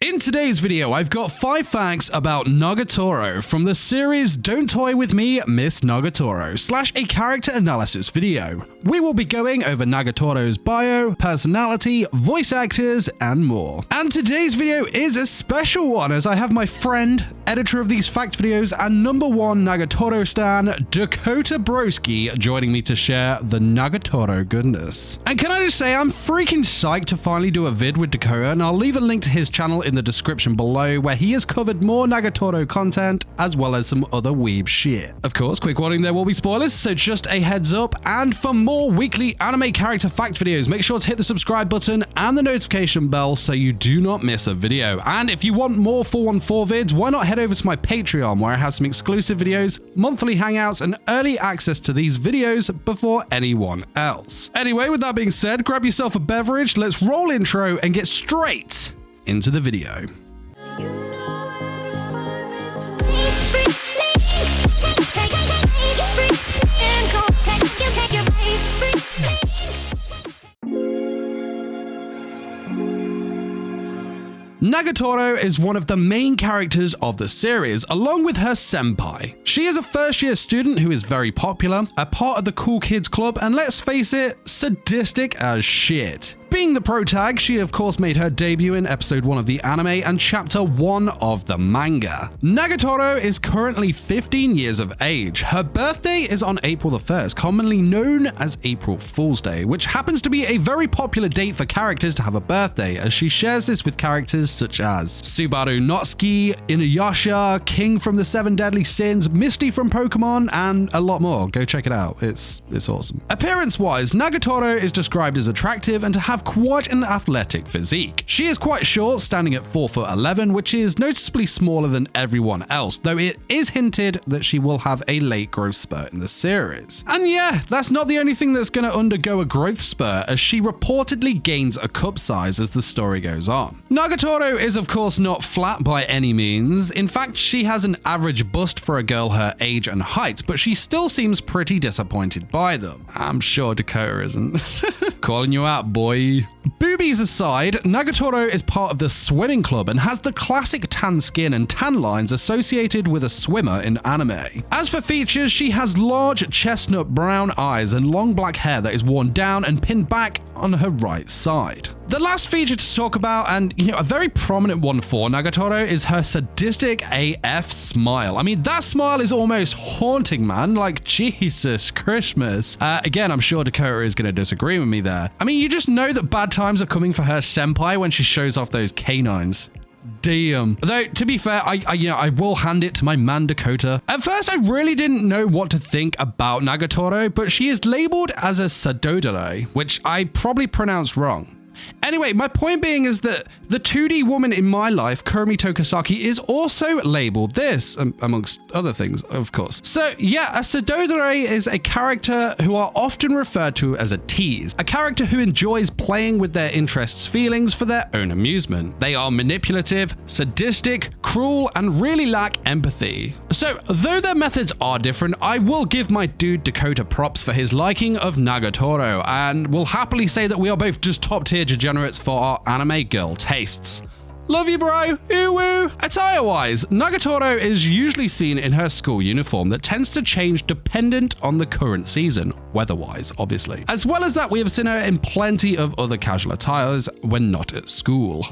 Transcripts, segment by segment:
In today's video, I've got 5 facts about Nagatoro from the series Don't Toy With Me, Miss Nagatoro / a character analysis video. We will be going over Nagatoro's bio, personality, voice actors, and more. And today's video is a special one as I have my friend, editor of these fact videos and #1 Nagatoro stan, Dakota Broski, joining me to share the Nagatoro goodness. And can I just say, I'm freaking psyched to finally do a vid with Dakota, and I'll leave a link to his channel in the description below where he has covered more Nagatoro content as well as some other weeb shit. Of course, quick warning, there will be spoilers, so just a heads up. And for more weekly anime character fact videos, make sure to hit the subscribe button and the notification bell so you do not miss a video. And if you want more 414 vids, why not head over to my Patreon where I have some exclusive videos, monthly hangouts, and early access to these videos before anyone else. Anyway, with that being said, grab yourself a beverage, let's roll intro and get straight into the video. Nagatoro is one of the main characters of the series, along with her senpai. She is a first-year student who is very popular, a part of the cool kids club, and let's face it, sadistic as shit. Being the protag, she of course made her debut in episode 1 of the anime and chapter 1 of the manga. Nagatoro is currently 15 years of age. Her birthday is on April the 1st, commonly known as April Fool's Day, which happens to be a very popular date for characters to have a birthday, as she shares this with characters such as Subaru Natsuki, Inuyasha, King from the 7 Deadly Sins, Misty from Pokemon, and a lot more. Go check it out. It's awesome. Appearance-wise, Nagatoro is described as attractive and to have quite an athletic physique. She is quite short, standing at 4'11", which is noticeably smaller than everyone else, though it is hinted that she will have a late growth spurt in the series. And yeah, that's not the only thing that's going to undergo a growth spurt, as she reportedly gains a cup size as the story goes on. Nagatoro is of course not flat by any means. In fact, she has an average bust for a girl her age and height, but she still seems pretty disappointed by them. I'm sure Dakota isn't. Calling you out, boy. Boobies aside, Nagatoro is part of the swimming club and has the classic tan skin and tan lines associated with a swimmer in anime. As for features, she has large chestnut brown eyes and long black hair that is worn down and pinned back on her right side. The last feature to talk about, and a very prominent one for Nagatoro, is her sadistic AF smile. I mean, that smile is almost haunting, man. Like, Jesus Christmas. Again, I'm sure Dakota is going to disagree with me there. I mean, you just know that bad times are coming for her senpai when she shows off those canines. Damn. Though, to be fair, I will hand it to my man Dakota. At first, I really didn't know what to think about Nagatoro, but she is labeled as a sadodare, which I probably pronounced wrong. Anyway, my point being is that the 2D woman in my life, Kurumi Tokisaki, is also labeled this, amongst other things, of course. So yeah, a sadodare is a character who are often referred to as a tease, a character who enjoys playing with their interests' feelings for their own amusement. They are manipulative, sadistic, cruel, and really lack empathy. So though their methods are different, I will give my dude Dakota props for his liking of Nagatoro, and will happily say that we are both just top tier degenerates for our anime girl tastes. Love you, bro. Ooh woo. Attire-wise, Nagatoro is usually seen in her school uniform that tends to change dependent on the current season, weather-wise, obviously. As well as that, we have seen her in plenty of other casual attires when not at school.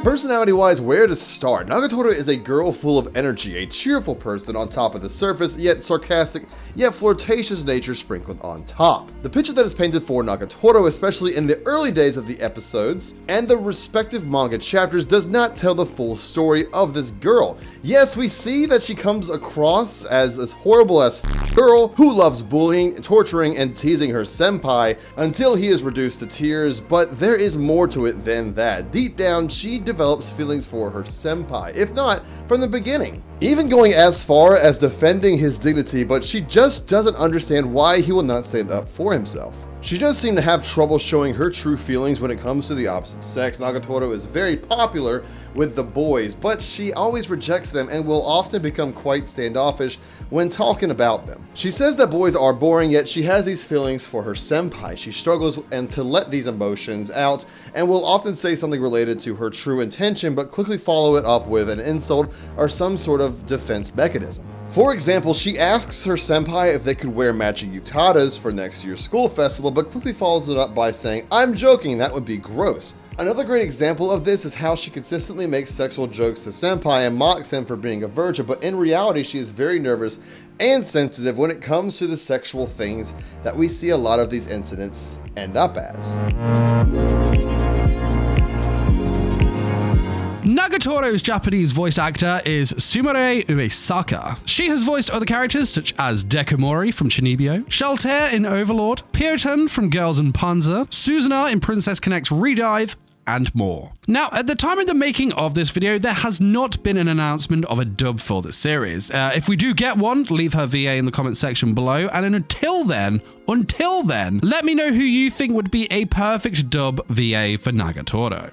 Personality-wise, where to start? Nagatoro is a girl full of energy, a cheerful person on top of the surface, yet sarcastic, yet flirtatious nature sprinkled on top. The picture that is painted for Nagatoro, especially in the early days of the episodes and the respective manga chapters, does not tell the full story of this girl. Yes, we see that she comes across as this horrible as girl who loves bullying, torturing, and teasing her senpai until he is reduced to tears, but there is more to it than that. Deep down, she develops feelings for her senpai, if not from the beginning. Even going as far as defending his dignity, but she just doesn't understand why he will not stand up for himself. She does seem to have trouble showing her true feelings when it comes to the opposite sex. Nagatoro is very popular with the boys, but she always rejects them and will often become quite standoffish when talking about them. She says that boys are boring, yet she has these feelings for her senpai. She struggles to let these emotions out and will often say something related to her true intention, but quickly follow it up with an insult or some sort of defense mechanism. For example, she asks her senpai if they could wear matching yutatas for next year's school festival, but quickly follows it up by saying, "I'm joking, that would be gross." Another great example of this is how she consistently makes sexual jokes to senpai and mocks him for being a virgin, but in reality she is very nervous and sensitive when it comes to the sexual things that we see a lot of these incidents end up as. Nagatoro's Japanese voice actor is Sumire Uesaka. She has voiced other characters such as Dekamori from Chinibyo, Shaltair in Overlord, Pioton from Girls and Panzer, Suzuna in Princess Connect's Redive, and more. Now, at the time of the making of this video, there has not been an announcement of a dub for the series. If we do get one, leave her VA in the comment section below. And until then, let me know who you think would be a perfect dub VA for Nagatoro.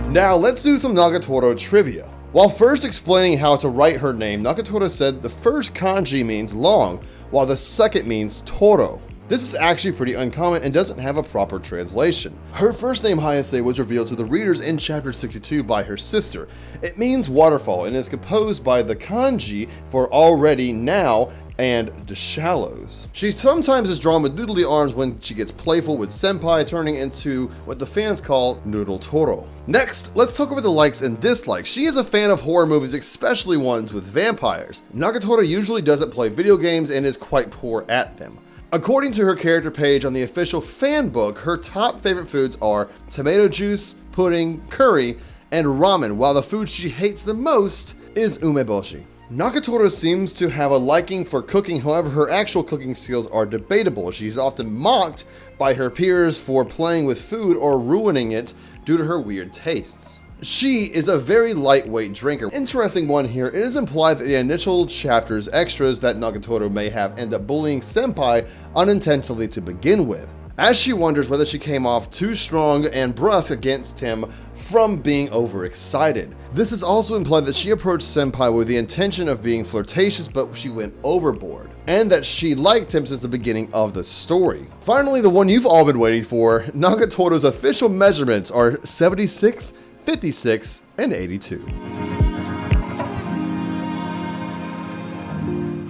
Now let's do some Nagatoro trivia. While first explaining how to write her name, Nagatoro said the first kanji means long, while the second means Toro. This is actually pretty uncommon and doesn't have a proper translation. Her first name, Hayase, was revealed to the readers in chapter 62 by her sister. It means waterfall and is composed by the kanji for already, now, and the shallows. She sometimes is drawn with noodly arms when she gets playful with senpai, turning into what the fans call Noodle Toro. Next, let's talk about the likes and dislikes. She is a fan of horror movies, especially ones with vampires. Nagatoro usually doesn't play video games and is quite poor at them. According to her character page on the official fan book, her top favorite foods are tomato juice, pudding, curry, and ramen, while the food she hates the most is umeboshi. Nagatoro seems to have a liking for cooking, however her actual cooking skills are debatable. She's often mocked by her peers for playing with food or ruining it due to her weird tastes. She is a very lightweight drinker. Interesting one here, it is implied that the initial chapter's extras that Nagatoro may have end up bullying senpai unintentionally to begin with, as she wonders whether she came off too strong and brusque against him from being overexcited. This is also implied that she approached senpai with the intention of being flirtatious, but she went overboard, and that she liked him since the beginning of the story. Finally, the one you've all been waiting for, Nagatoro's official measurements are 76, 56, and 82.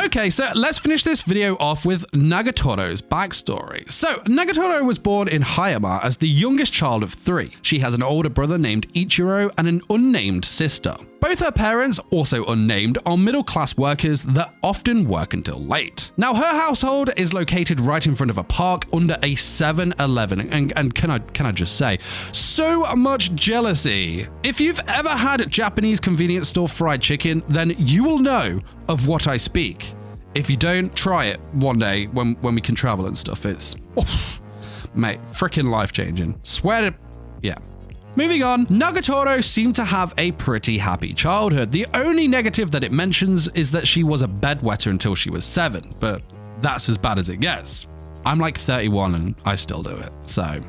Okay, so let's finish this video off with Nagatoro's backstory. So, Nagatoro was born in Hayama as the youngest child of 3. She has an older brother named Ichiro and an unnamed sister. Both her parents, also unnamed, are middle-class workers that often work until late. Now, her household is located right in front of a park under a 7-Eleven, and can I just say, so much jealousy. If you've ever had Japanese convenience store fried chicken, then you will know of what I speak. If you don't, try it one day when we can travel and stuff. It's, mate, freaking life-changing. Swear to, yeah. Moving on, Nagatoro seemed to have a pretty happy childhood. The only negative that it mentions is that she was a bedwetter until she was 7, but that's as bad as it gets. I'm like 31 and I still do it, so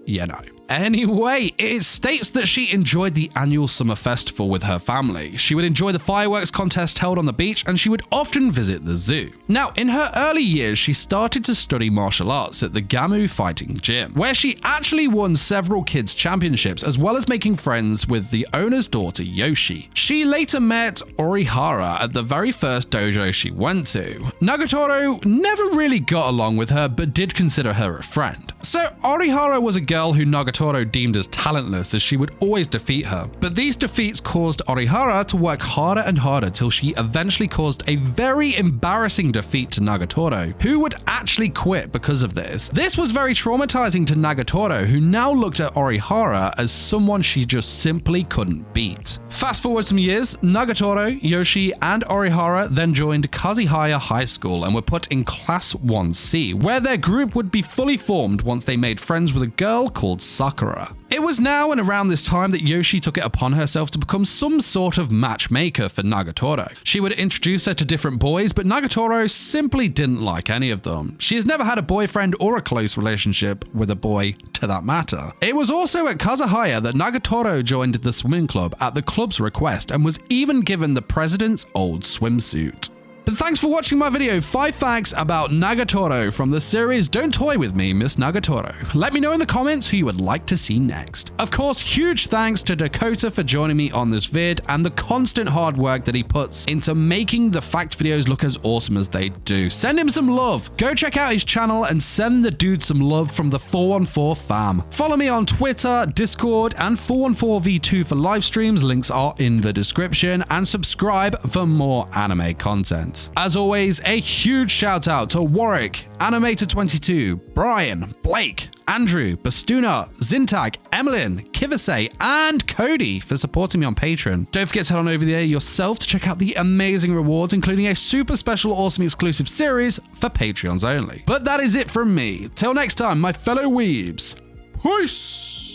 yeah, no. Anyway, it states that she enjoyed the annual summer festival with her family. She would enjoy the fireworks contest held on the beach, and she would often visit the zoo. Now, in her early years, she started to study martial arts at the Gamu Fighting Gym, where she actually won several kids' championships, as well as making friends with the owner's daughter, Yoshi. She later met Orihara at the very first dojo she went to. Nagatoro never really got along with her, but did consider her a friend. So, Orihara was a girl who Nagatoro deemed as talentless, as she would always defeat her. But these defeats caused Orihara to work harder and harder till she eventually caused a very embarrassing defeat to Nagatoro, who would actually quit because of this. This was very traumatizing to Nagatoro, who now looked at Orihara as someone she just simply couldn't beat. Fast forward some years, Nagatoro, Yoshi, and Orihara then joined Kazihaya High School and were put in Class 1C, where their group would be fully formed once they made friends with a girl called Sakura. It was now and around this time that Yoshi took it upon herself to become some sort of matchmaker for Nagatoro. She would introduce her to different boys, but Nagatoro simply didn't like any of them. She has never had a boyfriend or a close relationship with a boy, to that matter. It was also at Kazuhaya that Nagatoro joined the swimming club at the club's request and was even given the president's old swimsuit. But thanks for watching my video, 5 facts about Nagatoro from the series Don't Toy With Me, Miss Nagatoro. Let me know in the comments who you would like to see next. Of course, huge thanks to Dakota for joining me on this vid and the constant hard work that he puts into making the fact videos look as awesome as they do. Send him some love. Go check out his channel and send the dude some love from the 414 fam. Follow me on Twitter, Discord, and 414v2 for live streams. Links are in the description, and subscribe for more anime content. As always, a huge shout out to Warwick, Animator22, Brian, Blake, Andrew, Bastuna, Zintag, Emmeline, Kivase, and Cody for supporting me on Patreon. Don't forget to head on over there yourself to check out the amazing rewards, including a super special awesome exclusive series for Patreons only. But that is it from me. Till next time, my fellow weebs. Peace!